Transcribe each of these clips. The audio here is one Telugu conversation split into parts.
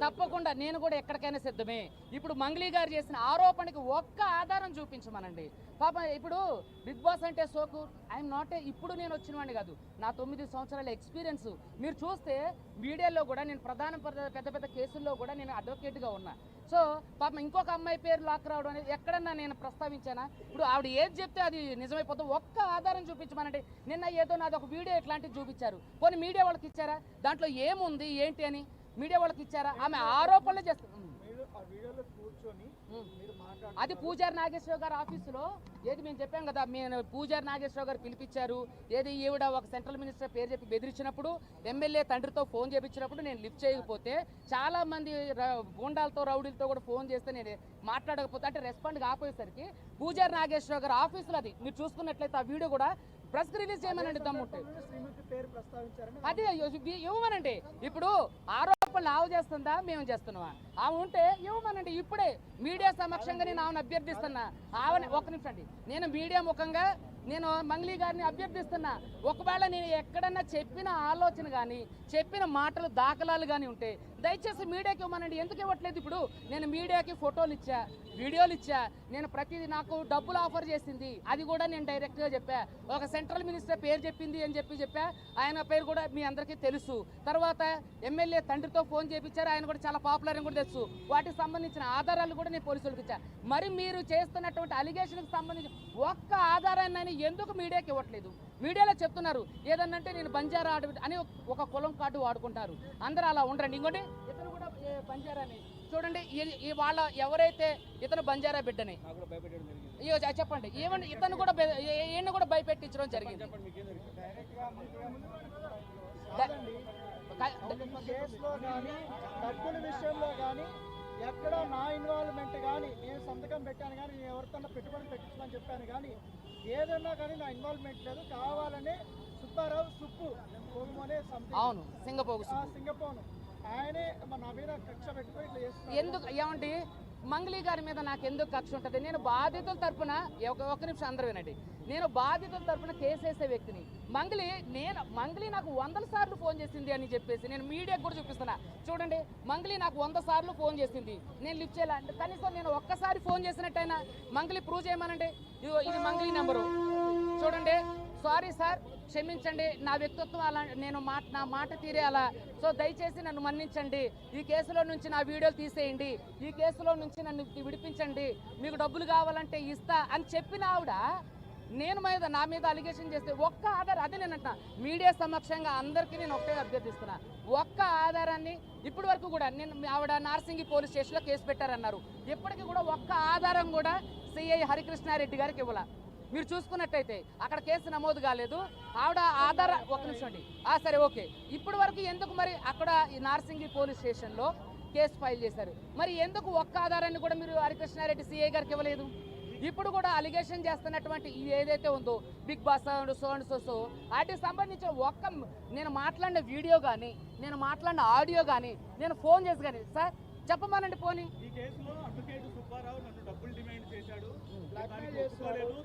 తప్పకుండా నేను కూడా ఎక్కడికైనా సిద్ధమే. ఇప్పుడు మంగ్లీ గారు చేసిన ఆరోపణకి ఒక్క ఆధారం చూపించమనండి. పాప ఇప్పుడు బిగ్ బాస్ అంటే సోకు ఐఎమ్ నాట్ ఇప్పుడు నేను వచ్చిన వాడిని కాదు, నా 9 సంవత్సరాల ఎక్స్పీరియన్స్ మీరు చూస్తే మీడియాలో కూడా నేను పెద్ద పెద్ద కేసుల్లో కూడా నేను అడ్వకేట్గా ఉన్నా. సో పాపం ఇంకొక అమ్మాయి పేరు లాక్ రావడం అనేది ఎక్కడన్నా నేను ప్రస్తావించానా? ఇప్పుడు ఆవిడ ఏది చెప్తే అది నిజమైపోతుంది. ఒక్క ఆధారం చూపించమనండి. నిన్న ఏదో నాది ఒక వీడియో ఇట్లాంటివి చూపించారు, పోనీ మీడియా వాళ్ళకి ఇచ్చారా? దాంట్లో ఏముంది ఏంటి అని మీడియా వాళ్ళకి ఇచ్చారా? ఆమె ఆరోపణలు చేస్తారు. అది పూజారి నాగేశ్వరరావు గారు ఆఫీసులో ఏది మేము చెప్పాం కదా, మేము పూజారి నాగేశ్వరరావు గారు పిలిపించారు. ఏది ఈవిడ ఒక సెంట్రల్ మినిస్టర్ పేరు చెప్పి బెదిరించినప్పుడు, ఎమ్మెల్యే తండ్రితో ఫోన్ చేయించినప్పుడు నేను లిఫ్ట్ చేయకపోతే, చాలా మంది గూండాలతో రౌడీలతో కూడా ఫోన్ చేస్తే నేను మాట్లాడకపోతే అంటే రెస్పాండ్ కాకపోయేసరికి పూజారి నాగేశ్వరరావు గారు ఆఫీసులో అది మీరు చూసుకున్నట్లయితే ఆ వీడియో కూడా ప్రెస్ రిలీజ్ చేయమనండి దమ్ముంటే. అదే ఇవ్వమనండి. ఇప్పుడు ఆరోపణలు ఆవు చేస్తుందా మేము చేస్తున్నావా? ఆమె ఉంటే ఇవ్వమనండి. ఇప్పుడే మీడియా సమక్షంగా నేను ఆమెను అభ్యర్థిస్తున్నా. ఆమె ఒక్క నిమిషం అండి, నేను మీడియా ముఖంగా నేను మంగ్లీ గారిని అభ్యర్థిస్తున్నా. ఒకవేళ నేను ఎక్కడన్నా చెప్పిన ఆలోచన కానీ చెప్పిన మాటలు దాఖలాలు కానీ ఉంటే దయచేసి మీడియాకి ఇవ్వమనండి. ఎందుకు ఇవ్వట్లేదు? ఇప్పుడు నేను మీడియాకి ఫోటోలు ఇచ్చా, వీడియోలు ఇచ్చా, నేను ప్రతిదీ నాకు డబ్బులు ఆఫర్ చేసింది అది కూడా నేను డైరెక్ట్గా చెప్పా. ఒక సెంట్రల్ మినిస్టర్ పేరు చెప్పింది అని చెప్పా, ఆయన పేరు కూడా మీ అందరికీ తెలుసు. తర్వాత ఎమ్మెల్యే తండ్రితో ఫోన్ చేయించారు, ఆయన కూడా చాలా పాపులర్ అని కూడా తెలుసు. వాటికి సంబంధించిన ఆధారాలు కూడా నేను పోలీసులకు ఇచ్చా. మరి మీరు చేస్తున్నటువంటి అలిగేషన్కి సంబంధించి ఒక్క ఆధారాన్ని ఎందుకు మీడియాకి ఇవ్వట్లేదు? మీడియాలో చెప్తున్నారు ఏదన్నంటే నేను బంజారా అని ఒక కులం కార్డు వాడుకుంటారు. అందరూ అలా ఉండరండి. ఇంకోటి ఇతను కూడా బంజారాని చూడండి, వాళ్ళ ఎవరైతే ఇతను బంజారా బిడ్డని చెప్పండి, ఏమన్నా ఇతను కూడా ఈయన కూడా భయపెట్టించడం జరిగింది. ఎక్కడ నా ఇన్వాల్వ్మెంట్ కానీ నేను సంతకం పెట్టాను కానీ నేను ఎవరితో పెట్టుబడి పెట్టించమని చెప్పాను కానీ ఏదన్నా కానీ నా ఇన్వాల్వ్మెంట్ లేదు. కావాలనే సుబ్బారావు సుప్పు పోగుమోనే అవును సింగపోను ఆయనే నా మీద కక్ష పెట్టుకొని ఇట్లా చేస్తున్నారు. ఎందుకు ఏమండి మంగ్లీ గారి మీద నాకు ఎందుకు కక్ష ఉంటుంది? నేను బాధితుల తరఫున ఒక నిమిషం అందరూ వినండి, నేను బాధితుల తరఫున కేసు వేసే వ్యక్తిని. మంగ్లీ నాకు 100 సార్లు ఫోన్ చేసింది అని చెప్పేసి నేను మీడియాకు కూడా చూపిస్తున్నా. చూడండి, మంగ్లీ నాకు 100 సార్లు ఫోన్ చేసింది, నేను లిఫ్ట్ చేయాలంటే కనీసం నేను ఒక్కసారి ఫోన్ చేసినట్టయినా మంగ్లీ ప్రూవ్ చేయమనండి. ఇది మంగ్లీ నెంబరు చూడండి. సారీ సార్, క్షమించండి, నా వ్యక్తిత్వం అలా, నా మాట తీరే అలా. సో దయచేసి నన్ను మన్నించండి, ఈ కేసులో నుంచి నా వీడియోలు తీసేయండి, ఈ కేసులో నుంచి నన్ను విడిపించండి, మీకు డబ్బులు కావాలంటే ఇస్తా అని చెప్పిన ఆవిడ నా మీద అలిగేషన్ చేస్తే ఒక్క ఆధారం, అదే నేను అంటున్నా మీడియా సమక్షంగా అందరికీ నేను ఒకటే అభ్యర్థిస్తున్నా, ఒక్క ఆధారాన్ని ఇప్పటి వరకు కూడా ఆవిడ నార్సింగి పోలీస్ స్టేషన్లో కేసు పెట్టారన్నారు, ఇప్పటికీ కూడా ఒక్క ఆధారం కూడా సిఐ హరికృష్ణారెడ్డి గారికి ఇవ్వాల. మీరు చూసుకున్నట్టయితే అక్కడ కేసు నమోదు కాలేదు. ఆవిడ ఆధార ఒక నిమిషం అండి, సరే ఓకే, ఇప్పటి వరకు ఎందుకు మరి అక్కడ నార్సింగి పోలీస్ స్టేషన్లో కేసు ఫైల్ చేశారు? మరి ఎందుకు ఒక్క ఆధారాన్ని కూడా మీరు హరికృష్ణారెడ్డి సిఐ గారికి ఇవ్వలేదు? ఇప్పుడు కూడా అలిగేషన్ చేస్తున్నటువంటి ఏదైతే ఉందో బిగ్ బాస్ సో వాటికి సంబంధించి నేను మాట్లాడిన వీడియో కానీ నేను మాట్లాడిన ఆడియో కానీ నేను ఫోన్ చేసి కానీ సార్ చెప్పమానండి. పోనీ ఈ కేసులో అడ్వకేట్ సుబ్బారావు నన్ను డబ్బులు డిమాండ్ చేశాడు,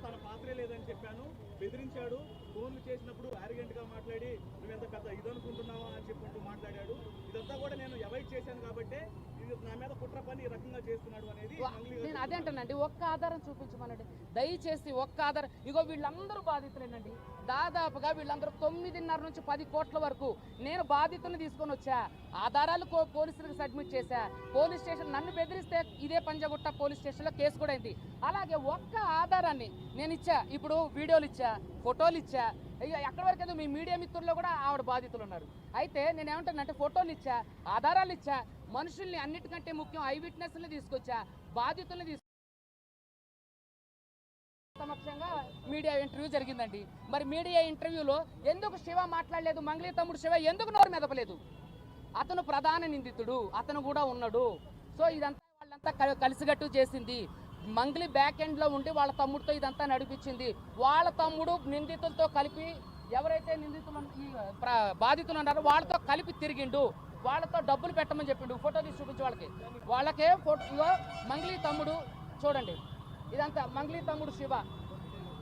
తన పాత్రే లేదని చెప్పాను, బెదిరించాడు, ఫోన్లు చేసినప్పుడు ఆరిగెంట్ గా మాట్లాడి నువ్వు ఎంత పెద్ద ఇదనుకుంటున్నావా అని చెప్పుకుంటూ మాట్లాడాడు. ఇదంతా కూడా నేను అవాయిడ్ చేశాను కాబట్టి నా మీద కుట్ర పని ఈ రకంగా చేస్తున్నాడు అనేది నేను అదే అంటానండి. ఒక్క ఆధారం చూపించమనండి దయచేసి, ఒక్క ఆధారం. ఇగో వీళ్ళందరూ బాధితులేనండి, దాదాపుగా వీళ్ళందరూ 9.5 నుంచి 10 కోట్ల వరకు నేను బాధితులను తీసుకొని వచ్చా, ఆధారాలు పోలీసులకు సబ్మిట్ చేశా. పోలీస్ స్టేషన్ నన్ను బెదిరిస్తే ఇదే పంజగుట్ట పోలీస్ స్టేషన్లో కేసు కూడా అయింది. అలాగే ఒక్క ఆధారాన్ని నేను ఇచ్చా, ఇప్పుడు వీడియోలు ఇచ్చా, ఫోటోలు ఇచ్చా. ఎక్కడి వరకు మీ మీడియా మిత్రుల్లో కూడా ఆవిడ బాధితులు ఉన్నారు. అయితే నేను ఏమంటానంటే ఫోటోలు ఇచ్చా, ఆధారాలు ఇచ్చా, మనుషుల్ని అన్నిటికంటే ముఖ్యం ఐ విట్నెస్ని తీసుకొచ్చా, బాధితుల్ని సమక్షంగా మీడియా ఇంటర్వ్యూ జరిగిందండి. మరి మీడియా ఇంటర్వ్యూలో ఎందుకు శివ మాట్లాడలేదు? మంగ్లీ తమ్ముడు శివ ఎందుకు నోరు మెదపలేదు? అతను ప్రధాన నిందితుడు, అతను కూడా ఉన్నాడు. సో ఇదంతా వాళ్ళంతా కలిసిగట్టు చేసింది. మంగ్లీ బ్యాక్ ఎండ్లో ఉండి వాళ్ళ తమ్ముడితో ఇదంతా నడిపించింది. వాళ్ళ తమ్ముడు నిందితులతో కలిపి ఎవరైతే బాధితులు ఉన్నారో వాళ్ళతో కలిపి తిరిగిండు, వాళ్ళతో డబ్బులు పెట్టమని చెప్పిండు. ఫోటో తీసి చూపించే వాళ్ళకే ఫోటో మంగ్లీ తమ్ముడు చూడండి, ఇదంతా మంగ్లీ తమ్ముడు శివ.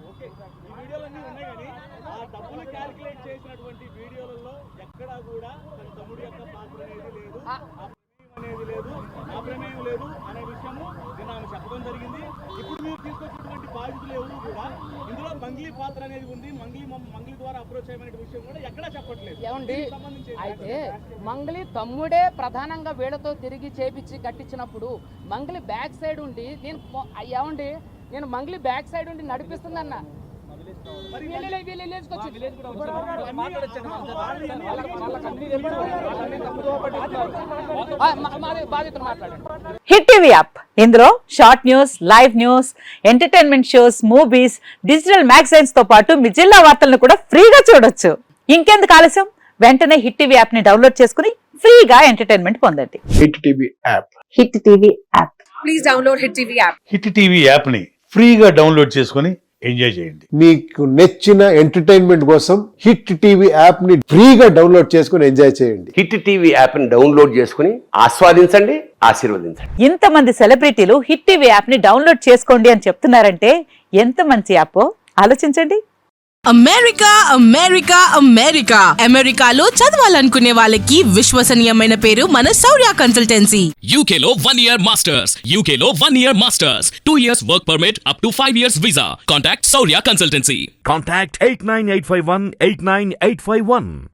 ఓకే, ఈ వీడియోలన్నీ ఉన్నాయి కానీ ఆ డబ్బులు క్యాలిక్యులేట్ చేసినటువంటి వీడియోలలో ఎక్కడా కూడా తన తమ్ముడు యొక్క పాత్ర అనేది లేదు. అనేది లేదు, నా ప్రమేయం లేదు అనే విషయము నిన్న ఆమె చెప్పడం జరిగింది. ఇప్పుడు మీరు తీసుకొచ్చినటువంటి బాధితులు ఎవరు కూడా ఇందులో మంగ్లీ పాత్ర అనేది ఉంది, మంగ్లీ ద్వారా అప్రోచ్ అయ్యే విషయం కూడా ఎక్కడా చెప్పట్లేదు. ఏమండి, అయితే మంగ్లీ తమ్ముడే ప్రధానంగా వీళ్ళతో తిరిగి చేపించి కట్టించినప్పుడు మంగ్లీ బ్యాక్ సైడ్ ఉండి నేను మంగ్లీ బ్యాక్ సైడ్ ఉండి నడిపిస్తుందన్న హిట్ టీవీ యాప్ ఇందులో short news, live news, entertainment shows, movies, digital magazines తో పాటు మీ జిల్లా వార్తలను కూడా ఫ్రీగా చూడొచ్చు. ఇంకెందుకు ఆలస్యం, వెంటనే హిట్ టీవీ యాప్ ని డౌన్లోడ్ చేసుకుని ఫ్రీగా ఎంటర్టైన్మెంట్ పొందండి. Hit TV app. Hit TV app please download hit TV app. Hit TV app ని ఫ్రీగా డౌన్లోడ్ చేసుకుని ఎంజాయ్ చేయండి. మీకు నచ్చిన ఎంటర్టైన్మెంట్ కోసం హిట్ టీవీ యాప్ ని ఫ్రీగా డౌన్లోడ్ చేసుకుని ఎంజాయ్ చేయండి. హిట్ టీవీ యాప్ ని డౌన్లోడ్ చేసుకుని ఆస్వాదించండి, ఆశీర్వదించండి. ఇంతమంది సెలబ్రిటీలు హిట్ టీవీ యాప్ ని డౌన్లోడ్ చేసుకోండి అని చెప్తున్నారంటే ఎంత మంచి యాప్ ఆలోచించండి. అమెరికా అమెరికా అమెరికా అమెరికాలో చదవాలనుకునే వాళ్ళకి విశ్వసనీయమైన పేరు మన శౌర్య కన్సల్టెన్సీ. UK లో 1 year masters, UK లో 1 year masters, 2 years work permit up to 5 years visa. Contact Saurya Consultancy. Contact 89851 89851.